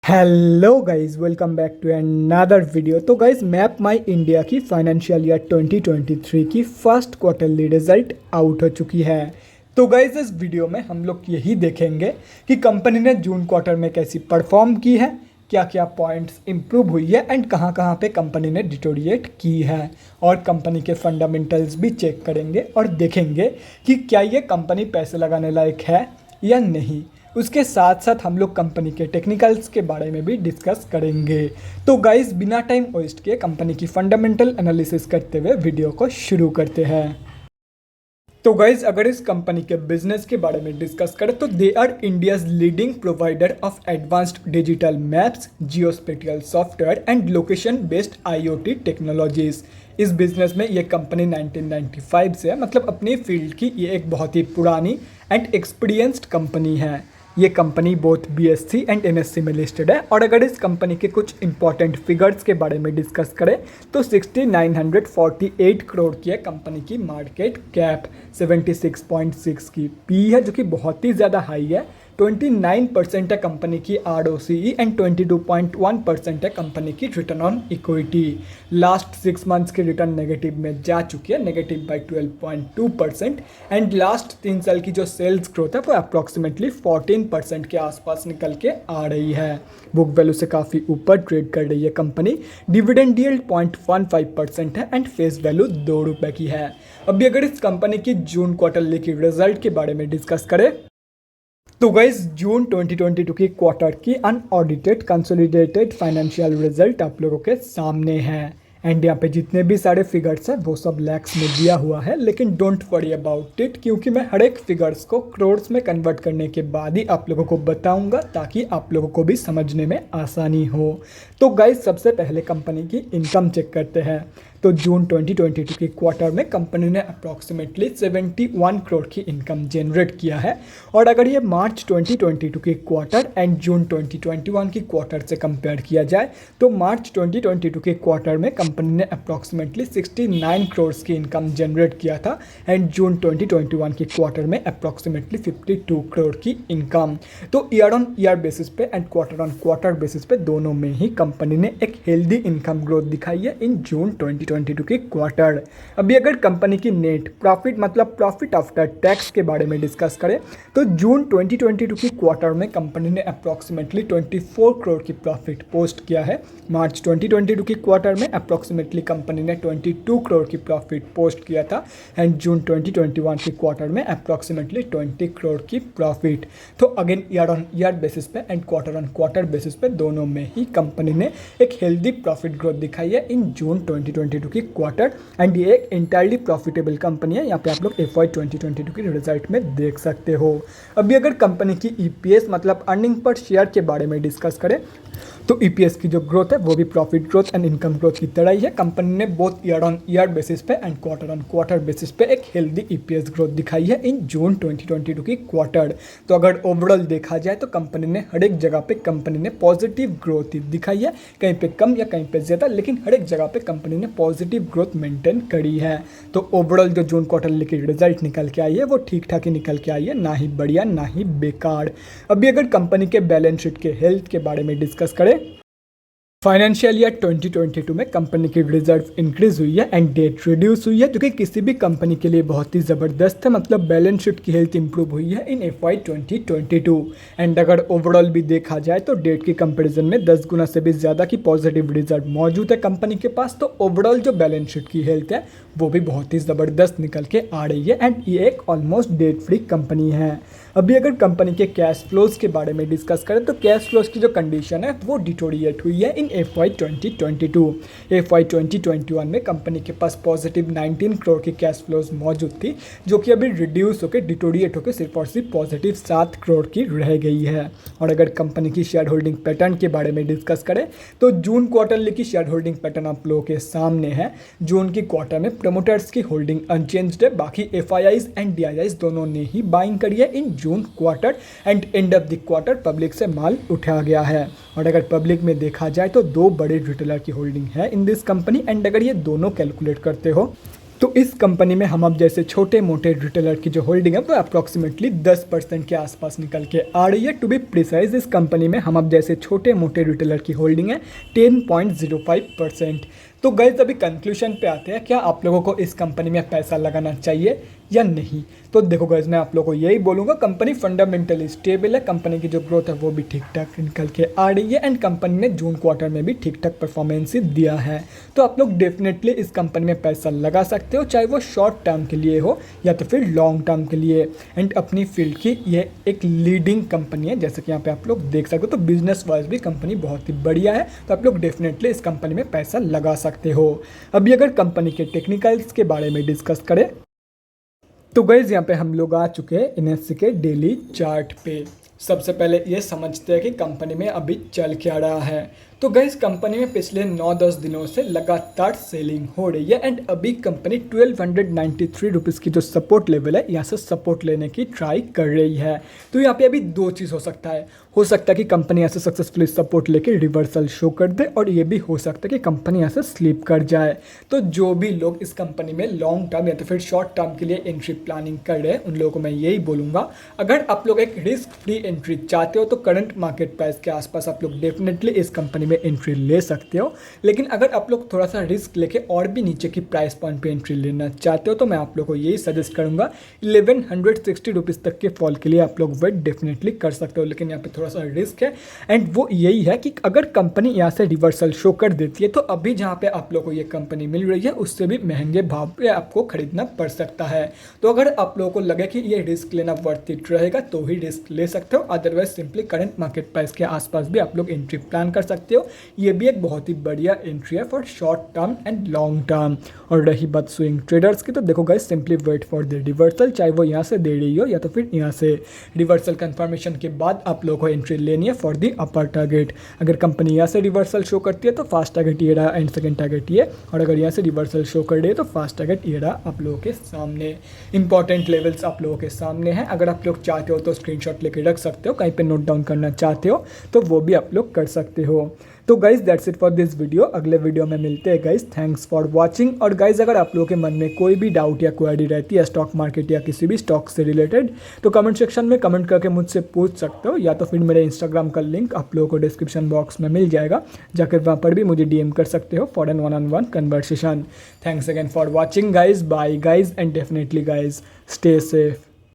Hello guys, welcome back to another video. तो guys, MapmyIndia की financial year 2023 की first quarterly result out हो चुकी है। तो गाइस, इस वीडियो में हम लोग यही देखेंगे कि कंपनी ने जून क्वार्टर में कैसी परफॉर्म की है, क्या क्या पॉइंट्स इंप्रूव हुई है एंड कहाँ कहाँ पे कंपनी ने डिटोरिएट की है, और कंपनी के फंडामेंटल्स भी चेक करेंगे और देखेंगे कि क्या ये कंपनी पैसे लगाने लायक है या नहीं। उसके साथ साथ हम लोग कंपनी के टेक्निकल्स के बारे में भी डिस्कस करेंगे। तो गाइस, बिना टाइम वेस्ट किए कंपनी की फंडामेंटल एनालिसिस करते हुए वीडियो को शुरू करते हैं। तो गाइज, अगर इस कंपनी के बिजनेस के बारे में डिस्कस करें तो they are India's leading provider of advanced digital maps, geospatial software and location based IoT technologies. इस बिजनेस में ये कंपनी 1995 से है, मतलब अपनी फील्ड की ये एक बहुत ही पुरानी एंड एक्सपीरियंस्ड कंपनी है। ये company both BSc and NSC में लिस्टेड है। और अगर इस कंपनी के कुछ इंपॉर्टेंट फिगर्स के बारे में डिस्कस करें तो 6948 करोड़ की है कंपनी की मार्केट कैप, 76.6 की पी है जो कि बहुत ही ज़्यादा हाई है। 29% है कंपनी की ROCE एंड 22.1% है कंपनी की return on equity. Last 6 months की रिटर्न नेगेटिव में जा चुकी है, नेगेटिव बाई 12.2%। एंड लास्ट 3 साल की जो सेल्स ग्रोथ है वो अप्रॉक्सीमेटली 14% के आसपास निकल के आ रही है। बुक वैल्यू से काफ़ी ऊपर ट्रेड कर रही है कंपनी। डिविडेंड यील्ड 0.15% है एंड फेस वैल्यू 2 रुपये की है। अभी अगर इस कंपनी की जून क्वार्टरली की रिजल्ट के बारे में डिस्कस करें तो गाइस, जून 2022 की क्वार्टर की अनऑडिटेड कंसोलिडेटेड फाइनेंशियल रिजल्ट आप लोगों के सामने है। एंड यहाँ पे जितने भी सारे फिगर्स हैं वो सब लैक्स में दिया हुआ है, लेकिन डोंट वरी अबाउट इट, क्योंकि मैं हर एक फिगर्स को क्रोर्स में कन्वर्ट करने के बाद ही आप लोगों को बताऊंगा ताकि आप लोगों को भी समझने में आसानी हो। तो गाइस, सबसे पहले कंपनी की इनकम चेक करते हैं। तो जून 2022 की क्वार्टर में कंपनी ने अप्रॉक्सीमेटली 71 करोड़ की इनकम जनरेट किया है। और अगर ये मार्च 2022 की क्वार्टर एंड जून 2021 की क्वार्टर से कंपेयर किया जाए तो मार्च 2022 के क्वार्टर में कंपनी ने अप्रॉक्सीमेटली 69 करोड़ की इनकम जनरेट किया था एंड जून 2021 की क्वार्टर में अप्रॉक्सीमेटली 52 करोड़ की इनकम। तो ईयर ऑन ईयर बेसिस पे and quarter on quarter basis पे दोनों में ही कंपनी ने एक हेल्दी इनकम ग्रोथ दिखाई है इन जून 2022 की क्वार्टर। अभी अगर कंपनी की नेट प्रॉफिट मतलब प्रॉफिट आफ्टर टैक्स के बारे में डिस्कस करें तो जून 2022 की क्वार्टर में कंपनी ने अप्रॉक्सीमेटली 24 करोड़ की प्रॉफिट पोस्ट किया है। मार्च 2022 की क्वार्टर में अप्रॉक्सीमेटली कंपनी ने 22 करोड़ की प्रॉफिट पोस्ट किया था एंड जून 2021 की क्वार्टर में अप्रॉक्सीमेटली 20 करोड़ की प्रॉफिट। तो again year on year basis पे and quarter on quarter basis पे दोनों में ही कंपनी ने एक हेल्दी प्रॉफिट ग्रोथ दिखाई है इन जून 2022 की क्वार्टर। एंड ये एक इंटायरली प्रॉफिटेबल कंपनी है, यहाँ पे आप लोग FY 2022 की रिजल्ट में देख सकते हो। अभी अगर कंपनी की EPS मतलब अर्निंग पर शेयर के बारे में डिस्कस करें तो EPS की जो ग्रोथ है वो भी profit growth and income growth की तरह ही है। कंपनी ने both year on year basis पे and quarter on quarter basis पे एक हेल्दी EPS ग्रोथ दिखाई है इन जून 2022 की क्वार्टर। तो अगर ओवरऑल देखा जाए तो कंपनी ने हर एक जगह पे कंपनी ने पॉजिटिव ग्रोथ दिखाई है, कहीं पे कम या कहीं पे ज़्यादा, लेकिन हर एक जगह पे कंपनी ने पॉजिटिव ग्रोथ मेंटेन करी है। तो ओवरऑल जो जून क्वार्टर की रिजल्ट निकल के आई है वो ठीक ठाक ही निकल के आई है, ना ही बढ़िया ना ही बेकार। अभी अगर कंपनी के बैलेंस शीट के हेल्थ के बारे में डिस्कस करें, फाइनेंशियल ईयर 2022 में कंपनी की रिजर्व इंक्रीज हुई है एंड डेट रिड्यूस हुई है, जो कि किसी भी कंपनी के लिए बहुत ही ज़बरदस्त है। मतलब बैलेंस शीट की हेल्थ इंप्रूव हुई है इन FY 2022। एंड अगर ओवरऑल भी देखा जाए तो डेट की कंपैरिजन में 10 गुना से भी ज़्यादा की पॉजिटिव रिजर्व मौजूद है कंपनी के पास। तो ओवरऑल जो बैलेंस शीट की हेल्थ है वो भी बहुत ही ज़बरदस्त निकल के आ रही है एंड ये एक ऑलमोस्ट डेट फ्री कंपनी है। अभी अगर कंपनी के कैश फ्लोज के बारे में डिस्कस करें तो कैश फ्लोज की जो कंडीशन है वो डिटोरिएट हुई है इन FY 2022। FY 2021 में कंपनी के पास पॉजिटिव 19 करोड़ की कैश फ्लोज मौजूद थी, जो कि अभी रिड्यूस होकर डिटोरिएट होकर सिर्फ और सिर्फ पॉजिटिव 7 करोड़ की रह गई है। और अगर कंपनी की शेयर होल्डिंग पैटर्न के बारे में डिस्कस करें तो जून क्वार्टरली की शेयर होल्डिंग पैटर्न आप लोगों के सामने है। जून की क्वार्टर में प्रमोटर्स की होल्डिंग अनचेंज्ड है, बाकी FIIs एंड DIIs दोनों ने ही बाइंग करी है in June quarter and end of the quarter public से माल उठाया गया है। और अगर पब्लिक में देखा जाए तो 2 बड़े रिटेलर की होल्डिंग है इन दिस कंपनी एंड अगर ये दोनों कैलकुलेट करते हो तो इस कंपनी में हम अब जैसे छोटे मोटे रिटेलर की जो होल्डिंग है वो अप्रॉक्सीमेटली 10% के आसपास निकल के आ रही है। टू बी प्रिसाइज इस कंपनी में हम अब जैसे छोटे मोटे रिटेलर की होल्डिंग है 10.05%। तो गाइस अभी कंक्लूजन पे आते हैं, क्या आप लोगों को इस कंपनी में पैसा लगाना चाहिए या नहीं। तो देखो गाइस मैं आप लोगों को यही बोलूँगा, कंपनी फंडामेंटली स्टेबल है, कंपनी की जो ग्रोथ है वो भी ठीक ठाक निकल के आ रही है एंड कंपनी ने जून क्वार्टर में भी ठीक ठाक परफॉर्मेंस दिया है। तो आप लोग डेफिनेटली इस कंपनी में पैसा लगा सकते हो, चाहे वो शॉर्ट टर्म के लिए हो या तो फिर लॉन्ग टर्म के लिए। एंड अपनी फील्ड की ये एक लीडिंग कंपनी है, जैसे कि यहाँ पे आप लोग देख सकते हो। तो बिजनेस वाइज भी कंपनी बहुत ही बढ़िया है, तो आप लोग डेफिनेटली इस कंपनी में पैसा लगा सकते हो। अभी अगर कंपनी के टेक्निकल्स के बारे में डिस्कस करें तो गाइस यहाँ पे हम लोग आ चुके हैं एनएससी के डेली चार्ट पे। सबसे पहले ये समझते हैं कि कंपनी में अभी चल क्या रहा है। तो गाइस कंपनी में पिछले 9-10 दिनों से लगातार सेलिंग हो रही है एंड अभी कंपनी 1293 रुपीज़ की जो सपोर्ट लेवल है यहाँ से सपोर्ट लेने की ट्राई कर रही है। तो यहाँ पे अभी दो चीज़ हो सकता है कि कंपनी यहाँ से सक्सेसफुली सपोर्ट लेके रिवर्सल शो कर दे, और ये भी हो सकता है कि कंपनी यहाँ से स्लिप कर जाए। तो जो भी लोग इस कंपनी में लॉन्ग टर्म या तो फिर शॉर्ट टर्म के लिए एंट्री प्लानिंग कर रहे हैं उन लोगों को मैं यही बोलूँगा, अगर आप लोग एक रिस्क फ्री एंट्री चाहते हो तो करंट मार्केट प्राइस के आसपास आप लोग डेफिनेटली इस कंपनी में एंट्री ले सकते हो। लेकिन अगर आप लोग थोड़ा सा रिस्क लेके और भी नीचे की प्राइस पॉइंट पे एंट्री लेना चाहते हो तो मैं आप लोग को यही सजेस्ट करूंगा 1160 रुपीज़ तक के फॉल के लिए आप लोग वेट डेफिनेटली कर सकते हो। लेकिन यहाँ पे थोड़ा सा रिस्क है एंड वो यही है कि अगर कंपनी यहाँ से रिवर्सल शो कर देती है तो अभी जहाँ पे आप लोग को ये कंपनी मिल रही है उससे भी महंगे भाव पे आपको खरीदना पड़ सकता है। तो अगर आप लोगों को लगे कि ये रिस्क लेना वर्थ इट रहेगा तो ही रिस्क ले सकते हो, otherwise simply current market price के आसपास भी आप लोग एंट्री प्लान कर सकते हो। ये भी एक बहुत ही बढ़िया एंट्री है for short term and long term. और रही बात स्विंग ट्रेडर्स की, तो देखो guys simply wait for the reversal, चाहे वो यहाँ से दे रही हो या तो फिर यहाँ से। रिवर्सल कंफर्मेशन के बाद आप लोगों को एंट्री लेनी है फॉर द अपर टारगेट। अगर कंपनी यहाँ से रिवर्सल शो करती है तो फास्ट टारगेट ये रहा एंड सेकंड टारगेट ये, और अगर यहाँ से रिवर्सल शो कर रही है तो फास्ट टारगेट ये रहा आप लोगों के सामने। इंपॉर्टेंट लेवल्स आप लोगों के सामने हैं, अगर आप लोग चाहते हो तो स्क्रीनशॉट लेके रख सकते हो, कहीं पे नोट डाउन करना चाहते हो तो वो भी आप लोग कर सकते हो। तो guys that's it for this video, अगले वीडियो में मिलते हैं गाइज। Thanks for watching. और गाइज अगर आप लोगों के मन में कोई भी डाउट या क्वेरी रहती है स्टॉक मार्केट या किसी भी स्टॉक से रिलेटेड तो कमेंट सेक्शन में कमेंट करके मुझसे पूछ सकते हो, या तो फिर मेरे इंस्टाग्राम का लिंक आप लोगों को डिस्क्रिप्शन बॉक्स में मिल जाएगा, जाकर वहाँ पर भी मुझे डीएम कर सकते हो for an one on one conversation. Thanks again for watching guys, bye guys and definitely guys stay safe.